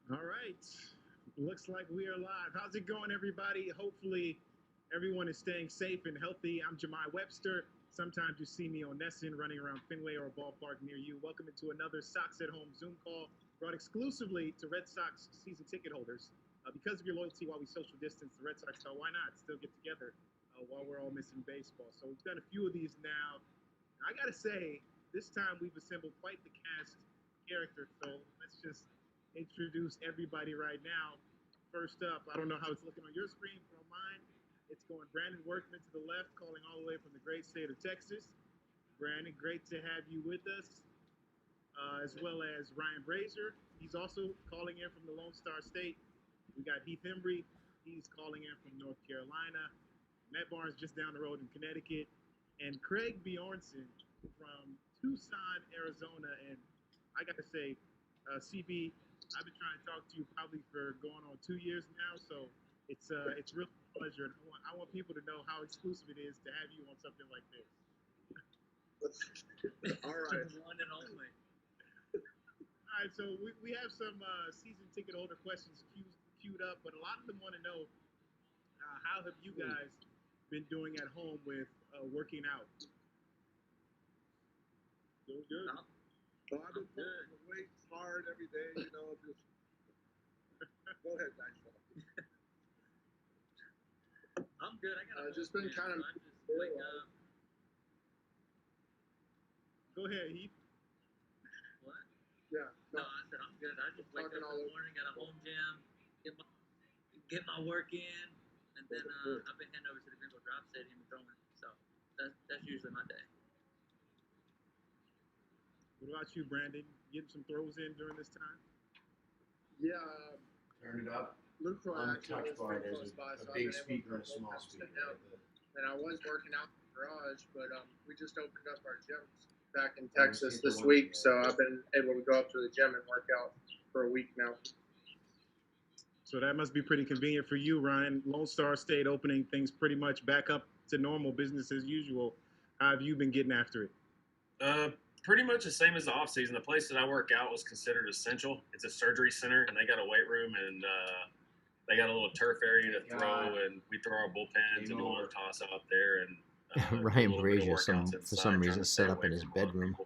All right. Looks like we are live. How's it going, everybody? Hopefully, everyone is staying safe and healthy. I'm Jemai Webster. Sometimes you see me on Nesson running around Fenway or a ballpark near you. Welcome into another Sox at Home Zoom call brought exclusively to Red Sox season ticket holders. Because of your loyalty while we social distance, the Red Sox thought, why not still get together while we're all missing baseball? So we've done a few of these now. I got to say, this time we've assembled quite the cast character. So let's just introduce everybody right now. First up, I don't know how it's looking on your screen, but on mine, it's going Brandon Workman to the left, calling all the way from the great state of Texas. Brandon, great to have you with us, as well as Ryan Brazier. He's also calling in from the Lone Star State. We got Heath Embry. He's calling in from North Carolina. Matt Barnes just down the road in Connecticut. And Craig Bjornson from Tucson, Arizona. And I got to say, CB, I've been trying to talk to you probably for going on 2 years now, so it's really a pleasure. And I want people to know how exclusive it is to have you on something like this. All right. One and only. All right, so we have some season ticket holder questions queued up, but a lot of them want to know how have you guys been doing at home with working out? Doing good. So I've been putting the weights hard every day, just go ahead, guys. I'm good. I got just been kind of. I just wake up. Go ahead, Heath. What? Yeah. No, I said I'm good. I just wake up in the morning, got a home gym, get my work in, and then I've been heading over to the Greenville Drop Stadium and throwing. So that's usually my day. What about you, Brandon? Getting some throws in during this time? Yeah. Turn it up. Luke On the touch bar, there's a big speaker and a small speaker. And I was working out in the garage, but we just opened up our gyms back in Texas this week, so I've been able to go up to the gym and work out for a week now. So that must be pretty convenient for you, Ryan. Lone Star State opening things pretty much back up to normal, business as usual. How have you been getting after it? Pretty much the same as the off season. The place that I work out was considered essential. It's a surgery center, and they got a weight room, and they got a little turf area to throw, and we throw our bullpens and do our toss out there. And Ryan Brazier, for some reason, set up in his bedroom.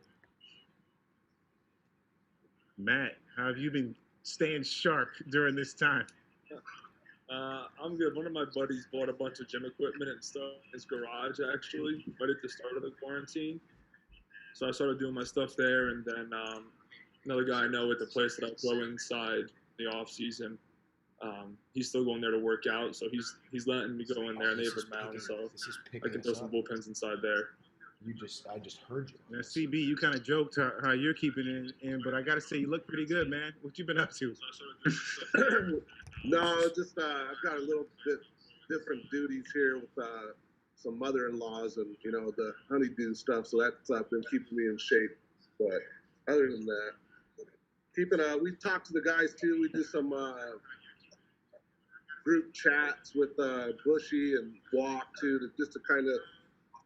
Matt, how have you been staying sharp during this time? I'm good. One of my buddies bought a bunch of gym equipment and stuff in his garage, actually, right at the start of the quarantine. So I started doing my stuff there, and then another guy I know at the place that I throw inside the off season, he's still going there to work out. So he's letting me go in there, and they have a mound, so I can throw some bullpens inside there. I just heard you. Now, CB, you kind of joked how you're keeping it in, but I got to say, you look pretty good, man. What you been up to? No, just I've got a little bit different duties here with some mother-in-laws and the honeydew stuff, so that's been keeping me in shape. But other than that, we talk to the guys too. We do some group chats with Bushy and Walk too, just to kind of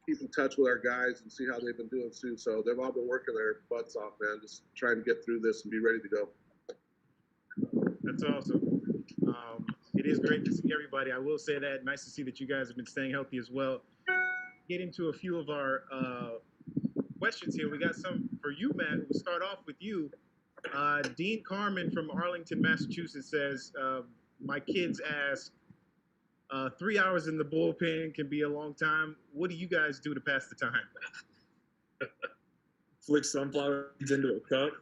keep in touch with our guys and see how they've been doing too. So they've all been working their butts off, man, just trying to get through this and be ready to go. That's awesome. It is great to see everybody. I will say that. Nice to see that you guys have been staying healthy as well. Get into a few of our questions here. We got some for you, Matt. We'll start off with you. Dean Carmen from Arlington, Massachusetts says, my kids ask, 3 hours in the bullpen can be a long time. What do you guys do to pass the time? Flick sunflower seeds into a cup.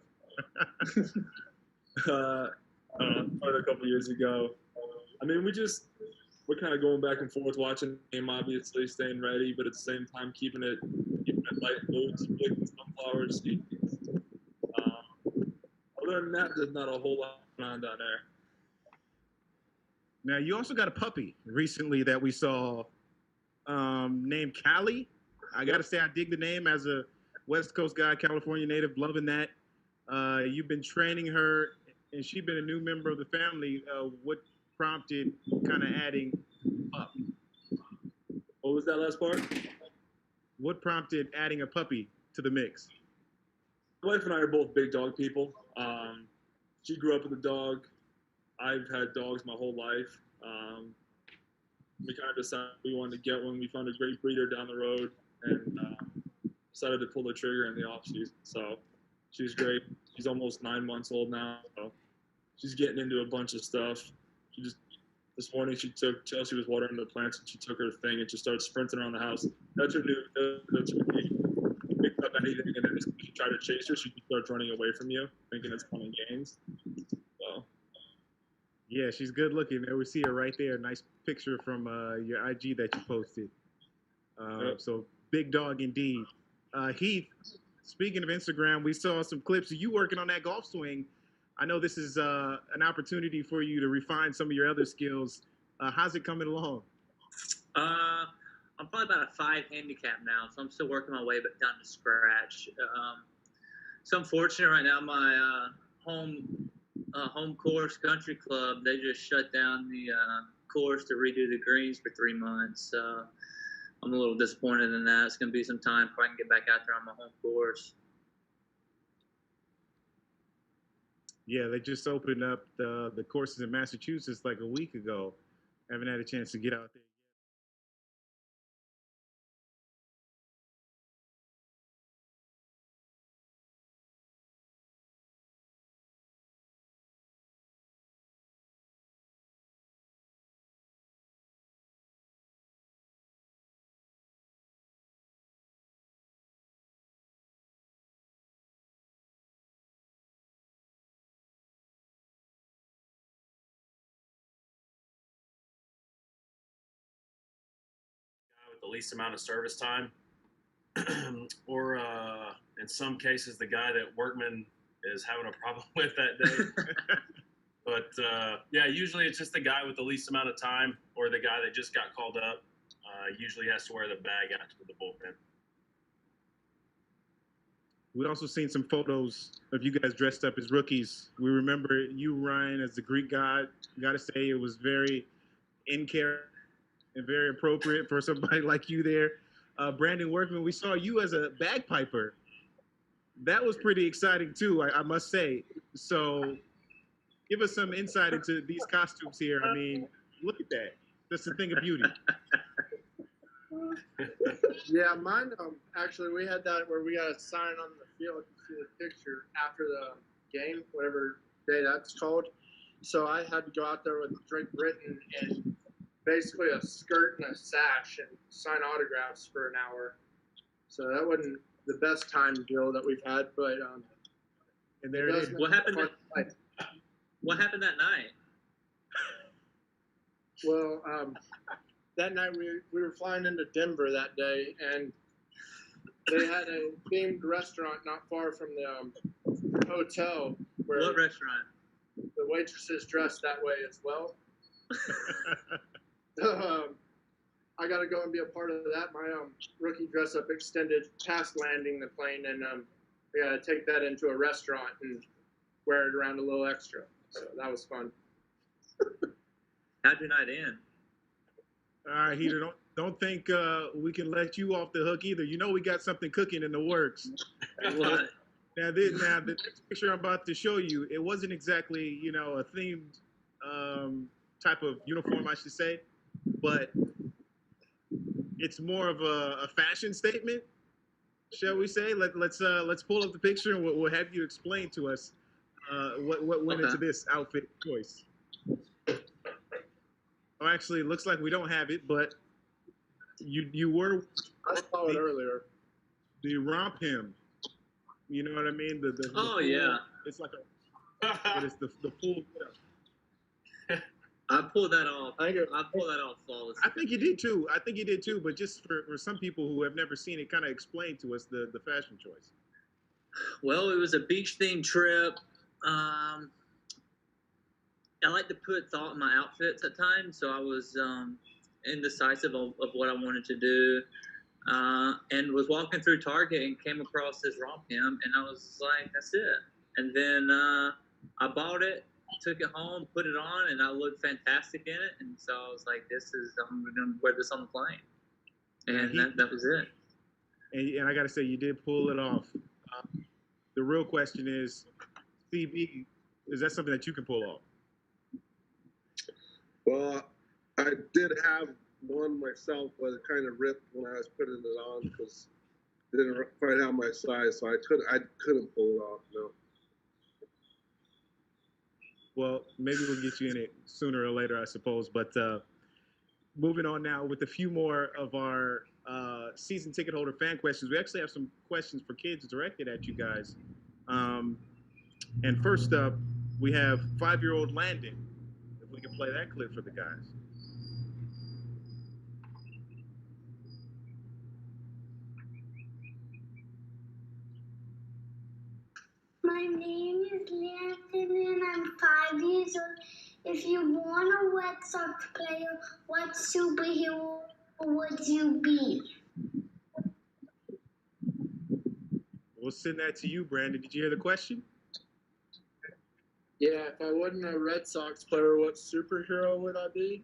I started a couple years ago. I mean, we're kind of going back and forth, watching the game, obviously, staying ready, but at the same time keeping it light moods, flicking sunflower seeds. Other than that, there's not a whole lot going on down there. Now, you also got a puppy recently that we saw named Callie. I got to say, I dig the name as a West Coast guy, California native, loving that. You've been training her, and she's been a new member of the family. What prompted kind of adding up? What was that last part? What prompted adding a puppy to the mix? My wife and I are both big dog people. She grew up with a dog. I've had dogs my whole life. We kind of decided we wanted to get one. We found a great breeder down the road and decided to pull the trigger in the off season. So she's great. She's almost 9 months old now. So she's getting into a bunch of stuff. This morning Chelsea was watering the plants and she took her thing and just started sprinting around the house. That's her key. Picked up anything and then if you try to chase her, she starts running away from you, thinking it's fun and games. So. Yeah, she's good looking. There we see her right there. Nice picture from your IG that you posted. Yep. So big dog indeed. Heath, speaking of Instagram, we saw some clips of you working on that golf swing. I know this is an opportunity for you to refine some of your other skills. How's it coming along? I'm probably about a 5 handicap now, so I'm still working my way down to scratch. So I'm fortunate right now. My home course country club, they just shut down the course to redo the greens for 3 months. I'm a little disappointed in that. It's going to be some time before I can get back out there on my home course. Yeah, they just opened up the courses in Massachusetts like a week ago. Haven't had a chance to get out there. With the least amount of service time, or in some cases, the guy that Workman is having a problem with that day. But yeah, usually it's just the guy with the least amount of time, or the guy that just got called up. Usually has to wear the bag out to the bullpen. We also seen some photos of you guys dressed up as rookies. We remember you, Ryan, as the Greek god. Got to say, it was very in character and very appropriate for somebody like you there. Brandon Workman, we saw you as a bagpiper. That was pretty exciting too, I must say. So, give us some insight into these costumes here. I mean, look at that. That's a thing of beauty. Yeah, mine. Actually, we had that where we got a sign on the field. You see the picture after the game, whatever day that's called. So I had to go out there with Drake Britton and basically a skirt and a sash and sign autographs for an hour. So that wasn't the best time deal that we've had, but and there it is. What happened that night? Well, that night we were flying into Denver that day, and they had a themed restaurant not far from the hotel. Where what restaurant? The waitresses dressed that way as well. I got to go and be a part of that. My rookie dress up extended past landing the plane, and we got to take that into a restaurant and wear it around a little extra. So that was fun. How'd your night end? All right, Heater, don't think we can let you off the hook either. You know we got something cooking in the works. What? Now the next picture I'm about to show you, it wasn't exactly, a themed type of uniform, I should say, but it's more of a fashion statement, shall we say? Let's pull up the picture and we'll have you explain to us what went into this outfit choice. Oh, actually, it looks like we don't have it, but you were. I saw it earlier. The romp him. You know what I mean? The oh, full, yeah. It's like but it's the full. I pulled that off. I pulled that off flawlessly. I think you did too. But just for some people who have never seen it, kind of explain to us the fashion choice. Well, it was a beach themed trip. I like to put thought in my outfits at times, so I was indecisive of what I wanted to do, and was walking through Target and came across this romp hem, and I was like, that's it. And then I bought it, took it home, put it on, and I looked fantastic in it, and so I was like, I'm going to wear this on the plane. And that was it. And I got to say, you did pull it off. The real question is, CB, is that something that you can pull off? Well, I did have one myself, but it kind of ripped when I was putting it on because it didn't quite have my size, so I couldn't pull it off. No. Well, maybe we'll get you in it sooner or later, I suppose. But moving on now with a few more of our season ticket holder fan questions. We actually have some questions for kids directed at you guys. And first up, we have 5-year-old Landon. If we can play that clip for the guys. My name is Landon and I'm 5 years old. If you want a Red Sox player, what superhero would you be? We'll send that to you, Brandon. Did you hear the question? Yeah, if I wasn't a Red Sox player, what superhero would I be?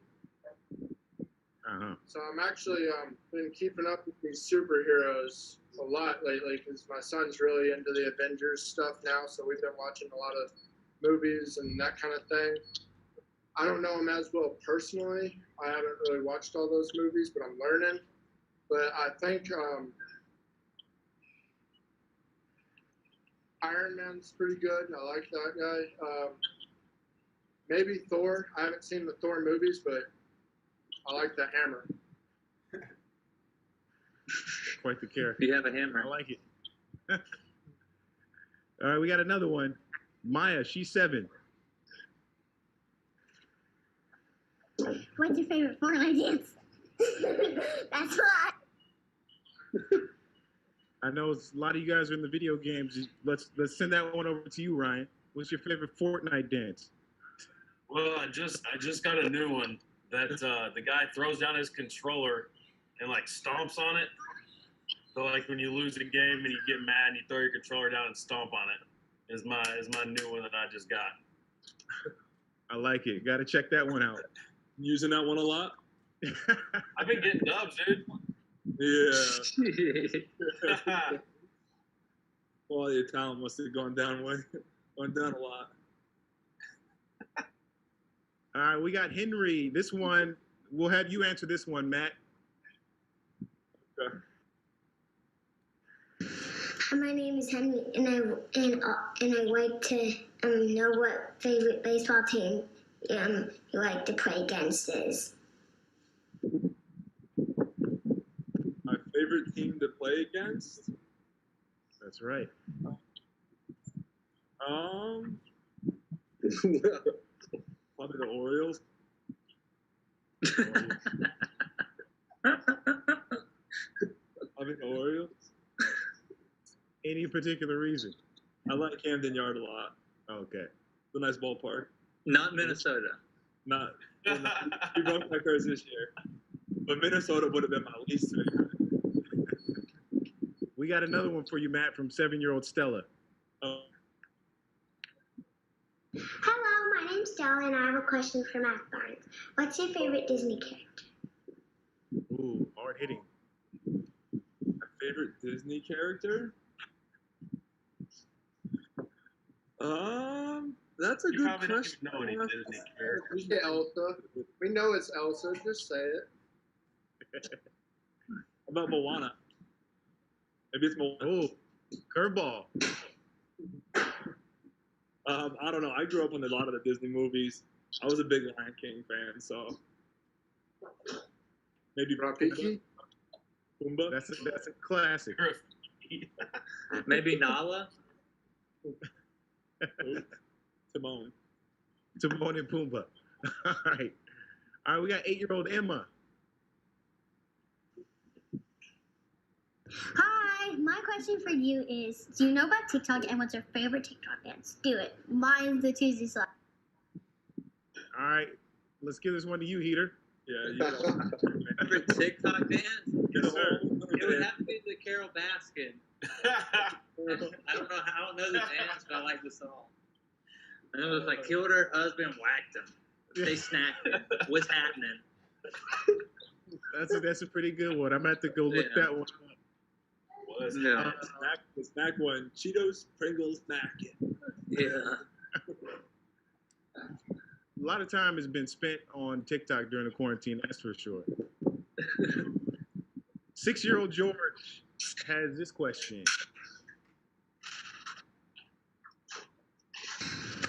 Uh-huh. So I'm actually been keeping up with these superheroes a lot lately because my son's really into the Avengers stuff now. So we've been watching a lot of movies and that kind of thing. I don't know him as well personally. I haven't really watched all those movies, but I'm learning. But I think Iron Man's pretty good. I like that guy. Maybe Thor. I haven't seen the Thor movies, but I like the hammer. Quite the character. You have a hammer. I like it. All right, we got another one. Maya, she's 7. What's your favorite Fortnite dance? That's why. I know a lot of you guys are in the video games. Let's send that one over to you, Ryan. What's your favorite Fortnite dance? Well, I just got a new one that the guy throws down his controller and like stomps on it. So like when you lose a game and you get mad and you throw your controller down and stomp on it is my new one that I just got. I like it. Got to check that one out. Using that one a lot? I've been getting dubs, dude. Yeah. Well, your talent must have gone down a lot. All right, we got Henry. This one, we'll have you answer this one, Matt. Okay. My name is Henry, and I like to know what favorite baseball team you like to play against is. My favorite team to play against? That's right. Probably the Orioles. Probably the Orioles. Any particular reason? I like Camden Yard a lot. Okay. It's a nice ballpark. Not Minnesota. Not. We broke my curse this year. But Minnesota would have been my least favorite. We got another one for you, Matt, from 7-year-old Stella. Hello, my name's Stella, and I have a question for Matt Barnes. What's your favorite Disney character? Ooh, hard hitting. My favorite Disney character? That's a good question. Know any Disney characters. We say Elsa. We know it's Elsa. Just say it. How about Moana? Maybe it's Moana. Oh, curveball. I don't know. I grew up on a lot of the Disney movies. I was a big Lion King fan, so maybe Rafiki? Pumbaa. That's a classic. Maybe Nala. Timon. Timon and Pumbaa. All right. All right, we got 8-year-old Emma. Hi, my question for you is, do you know about TikTok and what's your favorite TikTok dance? Do it. Mine's the Tuesday slide. All right, let's give this one to you, Heater. Yeah, you know. Favorite TikTok dance? Yes, sir. It would have to be the Carol Baskin. I don't know the dance, but I like the song. And it was like killed her husband, whacked him. They snapped him. What's happening? That's a pretty good one. I'm gonna have to go look that one up. Yeah. The snack one, Cheetos, Pringles, napkin. Yeah. lot of time has been spent on TikTok during the quarantine. That's for sure. 6-year-old George has this question.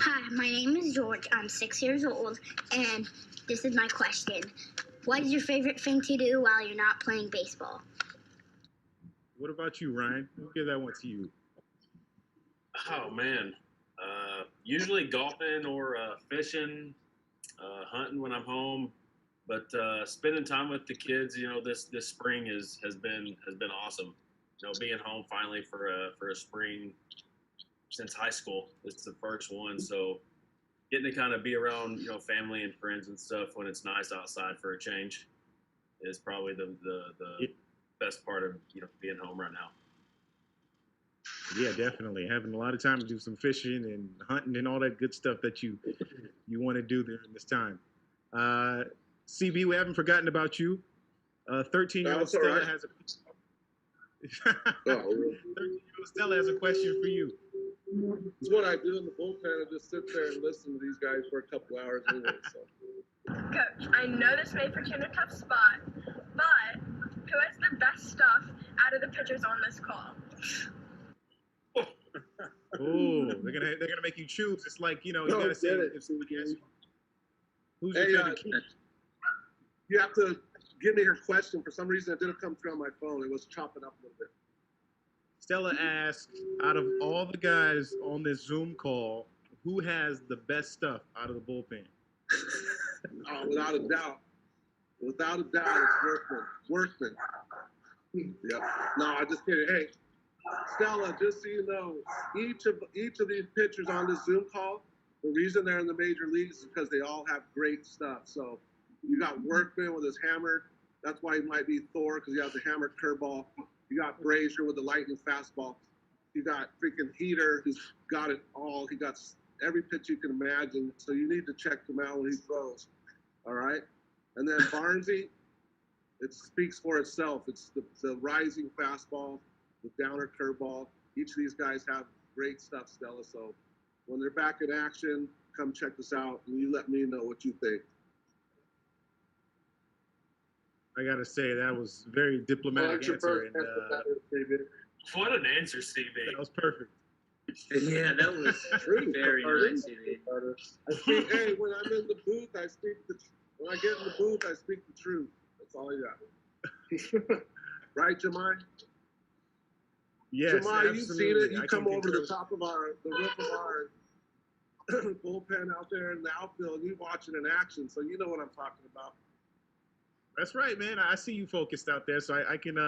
Hi, my name is George. I'm 6 years old, and this is my question. What is your favorite thing to do while you're not playing baseball? What about you, Ryan? We'll give that one to you. Oh man, usually golfing or fishing, hunting when I'm home. But spending time with the kids, this spring has been awesome. Being home finally for a spring since high school. It's the first one, so getting to kind of be around family and friends and stuff when it's nice outside for a change is probably the best part of being home right now. Yeah, definitely. Having a lot of time to do some fishing and hunting and all that good stuff that you want to do during this time. CB, we haven't forgotten about you. 13-year-old Stella right. has a 13-year-old Stella has a question for you. It's what I do in the bullpen. I just sit there and listen to these guys for a couple hours anyway. So. Coach, I know this may put you in a tough spot, but who has the best stuff out of the pitchers on this call? Oh, they're gonna make you choose. It's like you gotta say if somebody asks you, who's your favorite kid? You have to give me her question. For some reason, it didn't come through on my phone. It was chopping up a little bit. Stella asked, out of all the guys on this Zoom call, who has the best stuff out of the bullpen? Oh, without a doubt. Without a doubt, it's Workman. Yep. No, I just kidding. Hey, Stella, just so you know, each of these pitchers on this Zoom call, the reason they're in the major leagues is because they all have great stuff. So you got Workman with his hammer. That's why he might be Thor, because he has the hammered curveball. You got Brazier with the lightning fastball. You got freaking Heater, who's got it all. He got every pitch you can imagine. So you need to check him out when he throws. All right? And then Barnesy, it speaks for itself. It's the rising fastball, the downer curveball. Each of these guys have great stuff, Stella. So when they're back in action, come check this out, and you let me know what you think. I gotta say that was a very diplomatic answer. And, what an answer, CB. That was perfect. Yeah, that was very nice, CB. Hey, when I'm in the booth, when I get in the booth, I speak the truth. That's all I got. Right, Jemai? Yes, Jemai, absolutely. you've seen it. You come over the top of the roof of our bullpen out there in the outfield, and you watch it in action, so you know what I'm talking about. That's right, man. I see you focused out there, so I can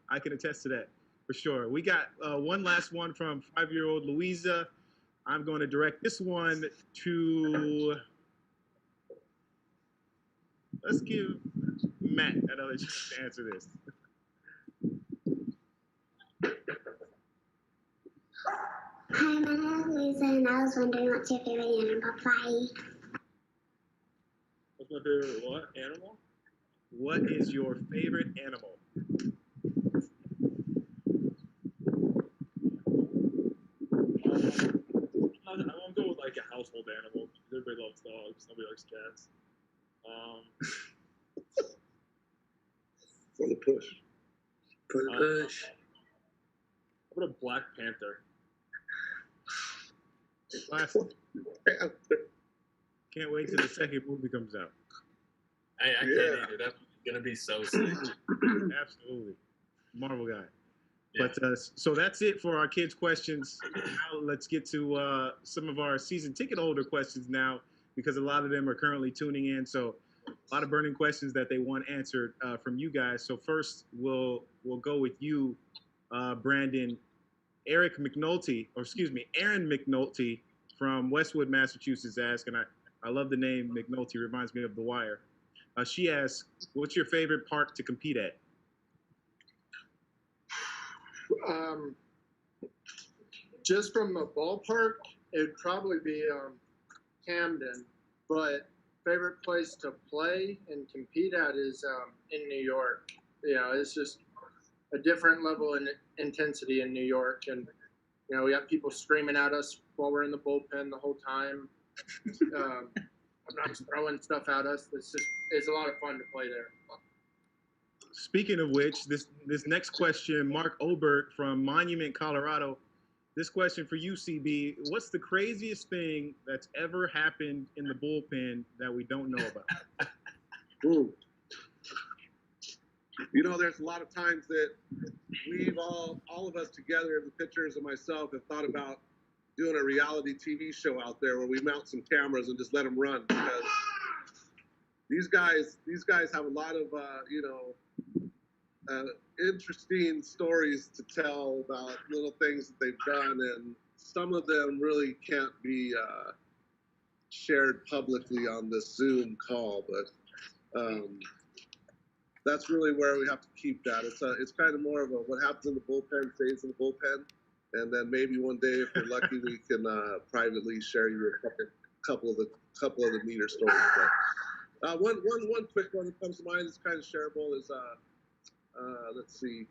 attest to that for sure. We got one last one from 5-year-old Louisa. I'm going to direct this one to. Let's give Matt another chance to answer this. Hi, my name is Lisa, and I was wondering what's your favorite animal? Bye. What's my favorite what? Animal? What is your favorite animal? I won't go with like a household animal. Everybody loves dogs. Nobody likes cats. For the push. Push. How about a Black Panther? Last. Can't wait till the second movie comes out. I can't either. That's gonna be so sick. Absolutely, Marvel guy. Yeah. But so that's it for our kids' questions. Now let's get to some of our season ticket holder questions now, because a lot of them are currently tuning in. So a lot of burning questions that they want answered from you guys. So first, we'll go with you, Brandon. Aaron McNulty from Westwood, Massachusetts asked, and I love the name McNulty. Reminds me of The Wire. She asks, "What's your favorite park to compete at?" Just from a ballpark, it'd probably be Camden. But favorite place to play and compete at is in New York. It's just a different level in intensity in New York, and we have people screaming at us while we're in the bullpen the whole time. I'm not just throwing stuff at us. It's a lot of fun to play there. Speaking of which, this next question, Mark Oberg from Monument, Colorado. This question for you, CB. What's the craziest thing that's ever happened in the bullpen that we don't know about? Ooh. You know, there's a lot of times that we've all of us together, the pitchers and myself, have thought about doing a reality TV show out there where we mount some cameras and just let them run, because these guys have a lot of interesting stories to tell about little things that they've done, and some of them really can't be shared publicly on this Zoom call, but that's really where we have to keep that. It's kind of more of a what happens in the bullpen stays in the bullpen, and then maybe one day, if we're lucky, we can privately share you a couple of the neater stories. But one quick one that comes to mind is kind of shareable is let's see.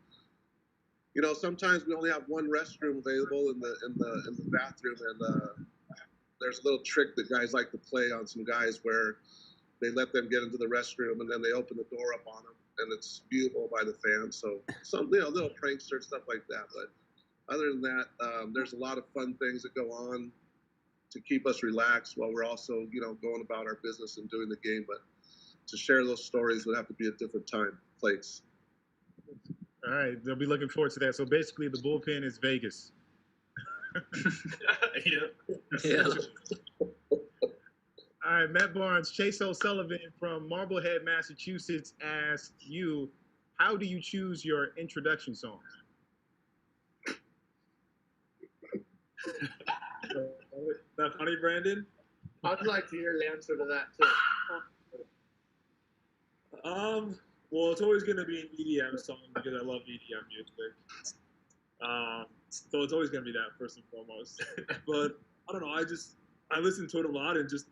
You know, sometimes we only have one restroom available in the bathroom, and there's a little trick that guys like to play on some guys where they let them get into the restroom and then they open the door up on them, and it's viewable by the fans. So some little prankster stuff like that. But other than that, there's a lot of fun things that go on to keep us relaxed while we're also going about our business and doing the game. But to share those stories would have to be a different time, place. All right, they'll be looking forward to that. So basically, the bullpen is Vegas. Yeah. All right, Matt Barnes, Chase O'Sullivan from Marblehead, Massachusetts asks you, how do you choose your introduction songs? That funny, Brandon? I'd like to hear the answer to that too. Well, it's always going to be an EDM song because I love EDM music. So it's always going to be that first and foremost. But I don't know. I listen to it a lot, and just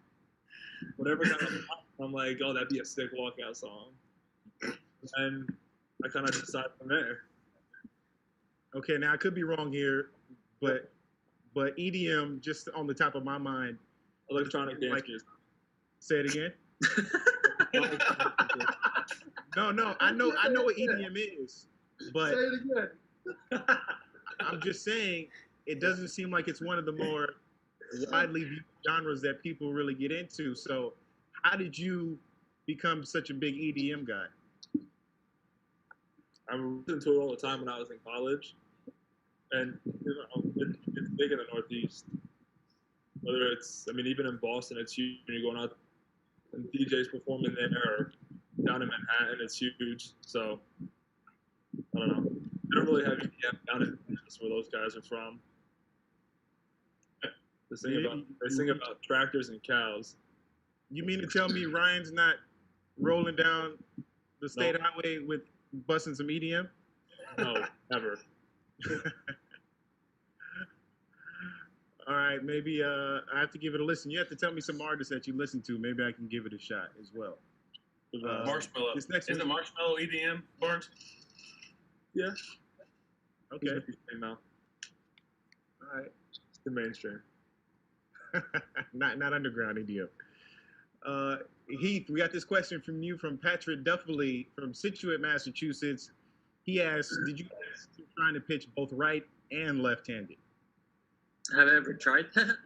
whatever kind of I'm like, oh, that'd be a sick walkout song. And I kind of decide from there. Okay, now I could be wrong here, but EDM, just on the top of my mind, electronic dance music. Say it again. No, I know what EDM is, but say it again. I'm just saying it doesn't seem like it's one of the more widely viewed genres that people really get into. So, how did you become such a big EDM guy? I listened to it all the time when I was in college, and it's big in the Northeast. Whether it's, even in Boston, it's huge when you're going out and DJs performing there, or down in Manhattan, it's huge. So, I don't know. They don't really have EDM down in Texas where those guys are from. They sing about tractors and cows. You mean to tell me Ryan's not rolling down the state highway with busting some EDM? No, never. All right, maybe I have to give it a listen. You have to tell me some artists that you listen to. Maybe I can give it a shot as well. Marshmallow. Isn't Marshmallow EDM, Barnes? Yeah. Okay. All right. It's the mainstream. not underground EDM. Heath, we got this question from you from Patrick Duffley from Situate, Massachusetts. He asks, did you consider trying to pitch both right and left-handed? Have I ever tried that?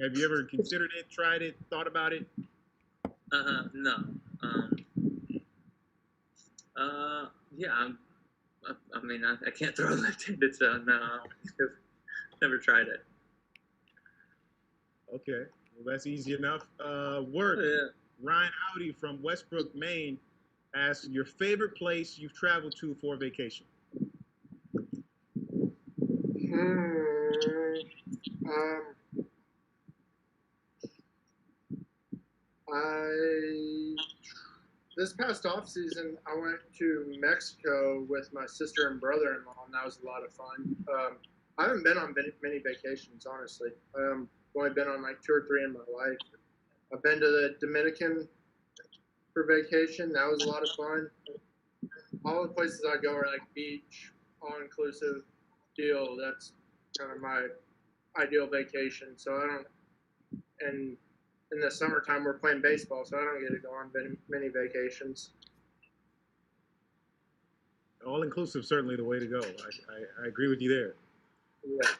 Have you ever considered it, tried it, thought about it? No. Yeah, I can't throw left-handed, so no, never tried it. Okay, well, that's easy enough. Work. Yeah. Ryan Audi from Westbrook, Maine asks, your favorite place you've traveled to for a vacation? This past off season, I went to Mexico with my sister and brother-in-law, and that was a lot of fun. I haven't been on many vacations, honestly. I've only been on like 2 or 3 in my life. I've been to the Dominican for vacation. That was a lot of fun. All the places I go are like beach, all-inclusive deal. That's kind of my ideal vacation. So and in the summertime we're playing baseball, so I don't get to go on many vacations. All inclusive, certainly the way to go. I agree with you there. Yeah.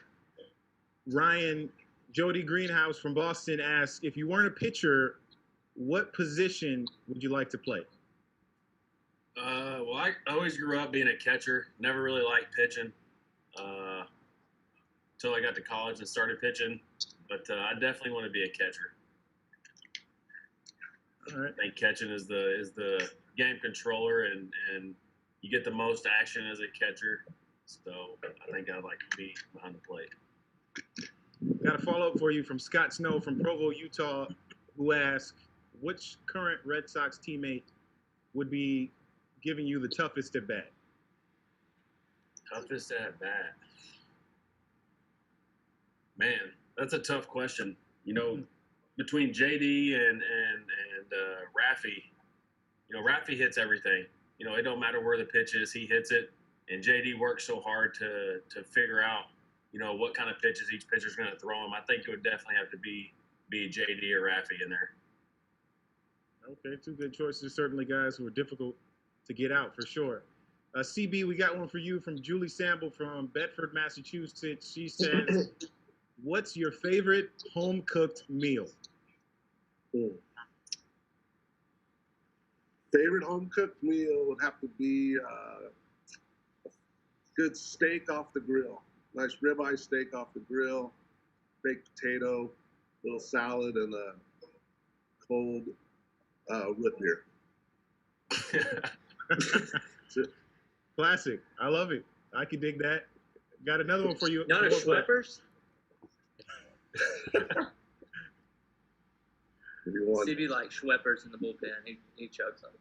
Ryan, Jody Greenhouse from Boston asks, if you weren't a pitcher, what position would you like to play? Well, I always grew up being a catcher. Never really liked pitching until I got to college and started pitching. But I definitely want to be a catcher. All right. I think catching is the game controller, and you get the most action as a catcher. So I think I'd like to be behind the plate. Got a follow-up for you from Scott Snow from Provo, Utah, who asked, which current Red Sox teammate would be giving you the toughest at bat? Toughest at bat? Man, that's a tough question. You know, between JD and Raffy, you know, Raffy hits everything. You know, it don't matter where the pitch is, he hits it. And JD works so hard to figure out, you know, what kind of pitches each pitcher's going to throw him. I think it would definitely have to be JD or Raffy in there. Okay, two good choices. Certainly guys who are difficult to get out for sure. CB, we got one for you from Julie Sample from Bedford, Massachusetts. She says, what's your favorite home-cooked meal? Favorite home-cooked meal would have to be good steak off the grill. Nice ribeye steak off the grill, baked potato, little salad, and a cold root beer. Classic. I love it. I can dig that. Got another one for you. Not a Schweppers? CB likes Schweppers in the bullpen. He chugs them.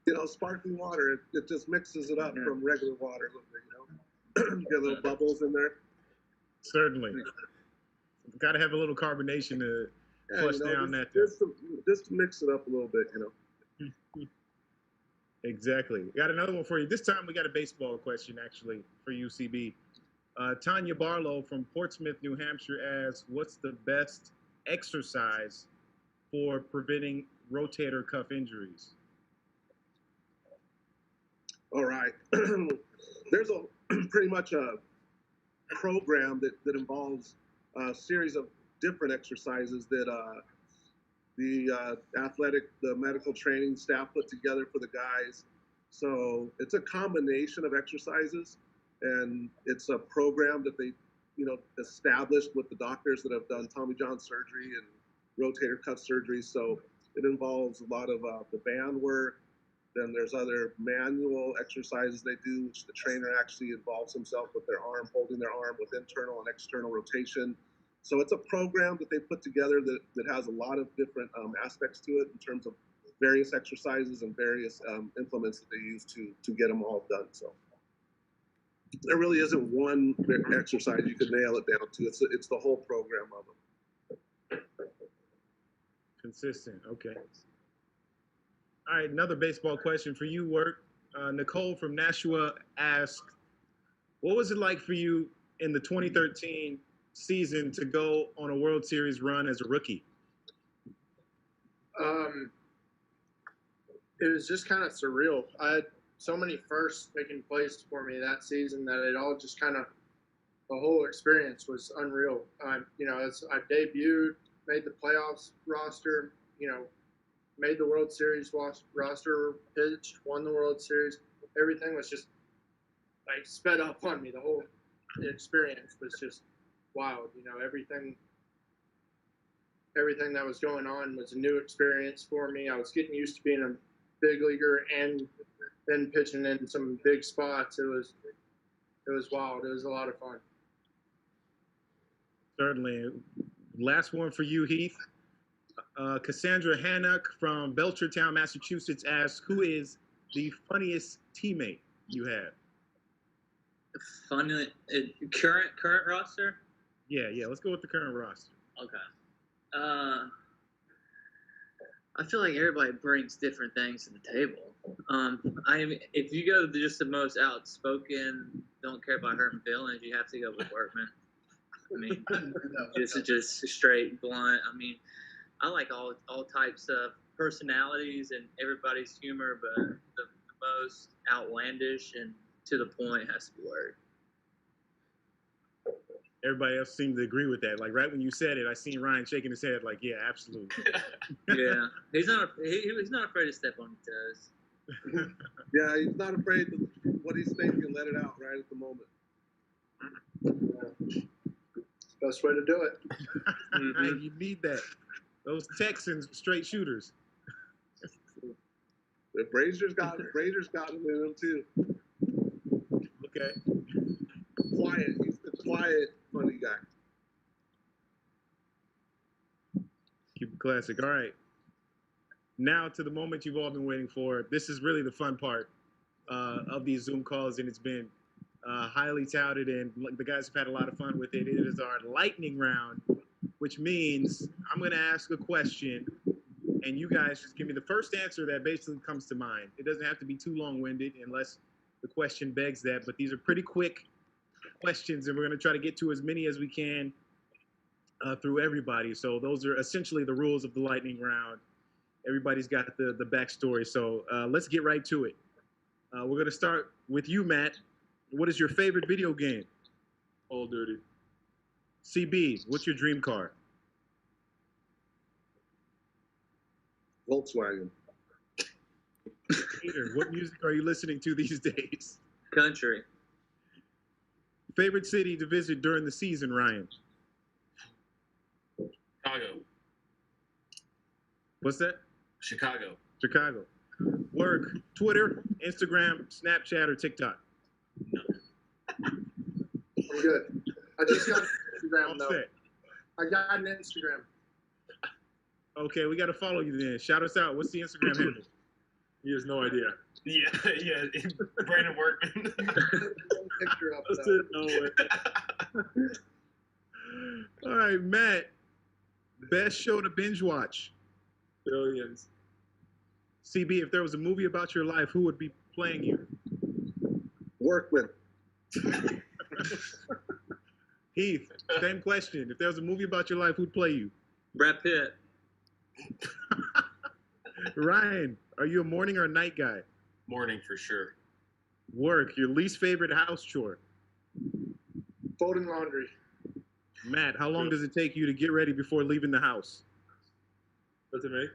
You know, sparkling water, it just mixes it up from regular water a little bit, you know. Get little bubbles in there. Certainly. Got to have a little carbonation to flush down that. Just to mix it up a little bit, you know. Exactly. Got another one for you. This time we got a baseball question, actually, for UCB. Tanya Barlow from Portsmouth, New Hampshire asks, what's the best exercise for preventing rotator cuff injuries? All right. There's pretty much a program that involves a series of different exercises that the medical training staff put together for the guys. So it's a combination of exercises, and it's a program that they, you know, established with the doctors that have done Tommy John surgery and rotator cuff surgery. So it involves a lot of the band work. Then there's other manual exercises they do, which the trainer actually involves himself with their arm, holding their arm with internal and external rotation. So it's a program that they put together that has a lot of different aspects to it in terms of various exercises and various implements that they use to get them all done. So there really isn't one exercise you could nail it down to. It's the whole program of them. Consistent. Okay. All right, another baseball question for you, Work. Nicole from Nashua asked, what was it like for you in the 2013 season to go on a World Series run as a rookie? It was just kind of surreal. I had so many firsts taking place for me that season that it all just kind of, the whole experience was unreal. You know, as I debuted, made the playoffs roster, you know, made the World Series roster, pitched, won the World Series. Everything was just like sped up on me. The whole experience was just wild. You know, everything that was going on was a new experience for me. I was getting used to being a big leaguer and then pitching in some big spots. It was wild. It was a lot of fun. Certainly. Last one for you, Heath. Cassandra Hannock from Belchertown, Massachusetts asks, who is the funniest teammate you have? Funny, current roster? Yeah, let's go with the current roster. Okay. I feel like everybody brings different things to the table. If you go to just the most outspoken, don't care about hurting feelings, you have to go with Workman. I mean, this is just straight blunt. I mean, I like all types of personalities and everybody's humor, but the most outlandish and to the point has to be Word. Everybody else seemed to agree with that. Like right when you said it, I seen Ryan shaking his head like, yeah, absolutely. Yeah, he's not afraid to step on his toes. Yeah, he's not afraid to what he's thinking, let it out right at the moment. Yeah. Best way to do it. Hey, you need that. Those Texans, straight shooters. The Brazier's got it in him too. Okay. Quiet. He's the quiet, funny guy. Keep it classic. All right. Now to the moment you've all been waiting for. This is really the fun part of these Zoom calls, and it's been highly touted, and the guys have had a lot of fun with it. It is our lightning round, which means I'm going to ask a question, and you guys just give me the first answer that basically comes to mind. It doesn't have to be too long-winded unless the question begs that, but these are pretty quick questions, and we're going to try to get to as many as we can through everybody. So those are essentially the rules of the lightning round. Everybody's got the backstory, so let's get right to it. We're going to start with you, Matt. What is your favorite video game? Call of Duty. CB, what's your dream car? Volkswagen. Peter, what music are you listening to these days? Country. Favorite city to visit during the season, Ryan? Chicago. What's that? Chicago. Chicago. Work, Twitter, Instagram, Snapchat, or TikTok? I'm good. I just got Instagram All though. set. I got an Instagram. Okay, we got to follow you then. Shout us out. What's the Instagram handle? He has no idea. Yeah. Brandon Workman. Picture up. That's Though. it. No way. All right, Matt. Best show to binge watch? Billions. CB, if there was a movie about your life, who would be playing you? Workman. Heath, same question. If there was a movie about your life, who'd play you? Brad Pitt. Ryan, are you a morning or a night guy? Morning for sure. Work, your least favorite house chore? Folding laundry. Matt, how long does it take you to get ready before leaving the house? That's it, me?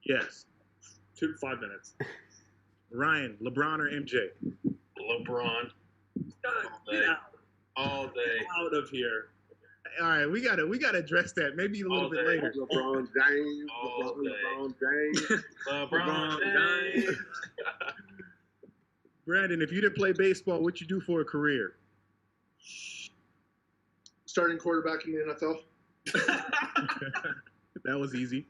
Yes. 5 minutes. Ryan, LeBron or MJ? LeBron. Get out. All day. Out of here. All right, we gotta address that maybe a little All bit day. later. LeBron James. All day. LeBron James. LeBron James. Brandon, if you didn't play baseball, what'd you do for a career? Starting quarterback in the NFL. That was easy.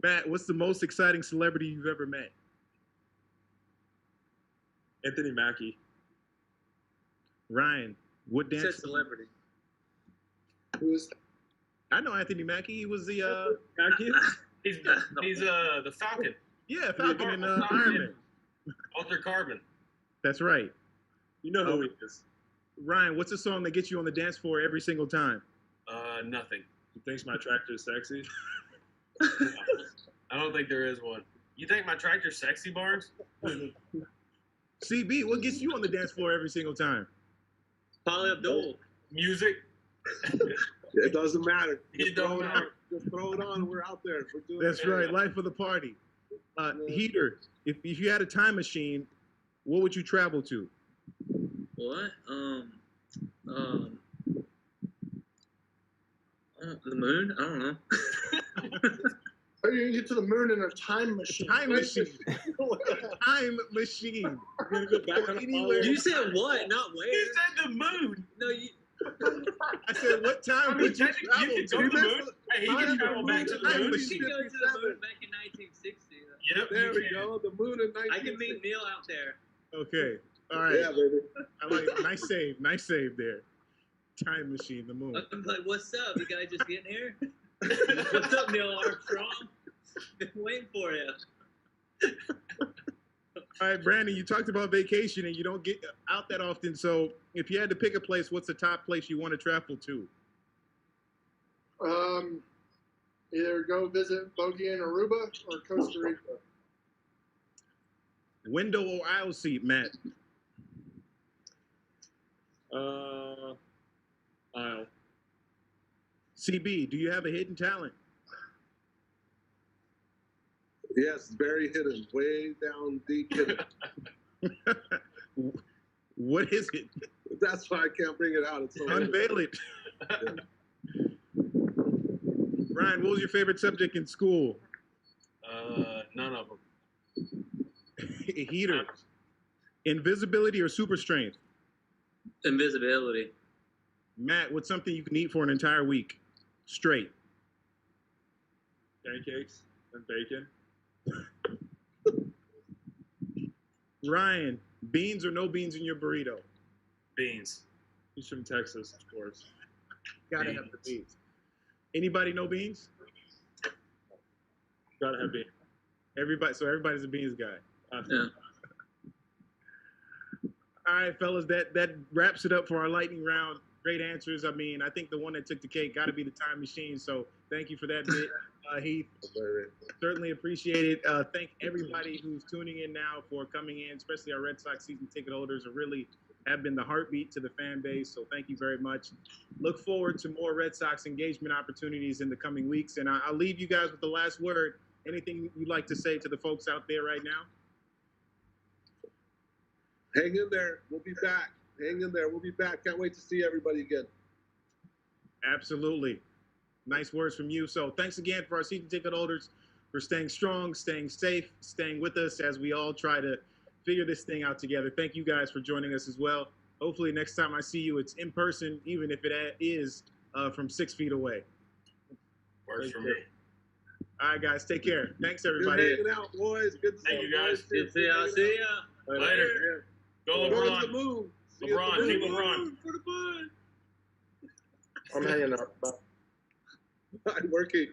Matt, what's the most exciting celebrity you've ever met? Anthony Mackie. Ryan, what He dance? said celebrity. Who is that? I know Anthony Mackie. He was the Mackie? He's the Falcon. Falcon in Iron Man. Altered Carbon. That's right. You know who he is. Ryan, what's a song that gets you on the dance floor every single time? Nothing. He thinks my tractor is sexy. I don't think there is one. You think my tractor's sexy, Barnes? CB, what gets you on the dance floor every single time? Paula Abdul. Music. It doesn't matter. It don't matter. Just throw it on. We're out there. We're doing That's it. right. Life of the party. Heater, if you had a time machine, what would you travel to? What? The moon? I don't know. How are you gonna get to the moon in a time machine? Time machine. Time machine. We're going to go back on Anywhere. You said what? Not where. He said the moon. No, you. I said, what time I mean, would you technically, travel you can go to? to the moon. Hey, he can travel back to the Time moon. machine. You can go to the moon back in 1960. Yep. There you we can. go. The moon in 1960. I can meet Neil out there. Okay. All right. Yeah, baby. I like it. Nice save. Nice save there. Time machine, the moon. I'm like, what's up? You guys just getting here? What's up, Neil Armstrong? Been waiting for you. All right, Brandon, you talked about vacation and you don't get out that often. So if you had to pick a place, what's the top place you want to travel to? Either go visit Bogey in Aruba or Costa Rica. Window or aisle seat, Matt? Aisle. CB, do you have a hidden talent? Yes, very hidden, way down deep hidden. What is it? That's why I can't bring it out. It's so Unveil it. Ryan, what was your favorite subject in school? None of them. Heater. Invisibility or super strength? Invisibility. Matt, what's something you can eat for an entire week? Straight. Pancakes and bacon. Ryan, beans or no beans in your burrito? Beans. He's from Texas, of course. Gotta have the beans. Anybody no beans? Gotta have beans. So everybody's a beans guy. Yeah. All right, fellas, that wraps it up for our lightning round. Great answers. I mean, I think the one that took the cake got to be the time machine. So thank you for that bit, Heath. Certainly appreciate it. Thank everybody who's tuning in now for coming in, especially our Red Sox season ticket holders who really have been the heartbeat to the fan base. So thank you very much. Look forward to more Red Sox engagement opportunities in the coming weeks. And I'll leave you guys with the last word. Anything you'd like to say to the folks out there right now? Hang in there. We'll be back. Hang in there. We'll be back. Can't wait to see everybody again. Absolutely. Nice words from you. So thanks again for our season ticket holders for staying strong, staying safe, staying with us as we all try to figure this thing out together. Thank you guys for joining us as well. Hopefully next time I see you, it's in person, even if it is from 6 feet away. Works for me. All right, guys. Take care. Thanks, everybody. Good hanging out, boys. Good to see Thank you, guys. Good to see ya. See ya. Later. Go Go LeBron. to the moon. See LeBron, you at the Team moon. LeBron. For the fun. I'm hanging up. I'm working.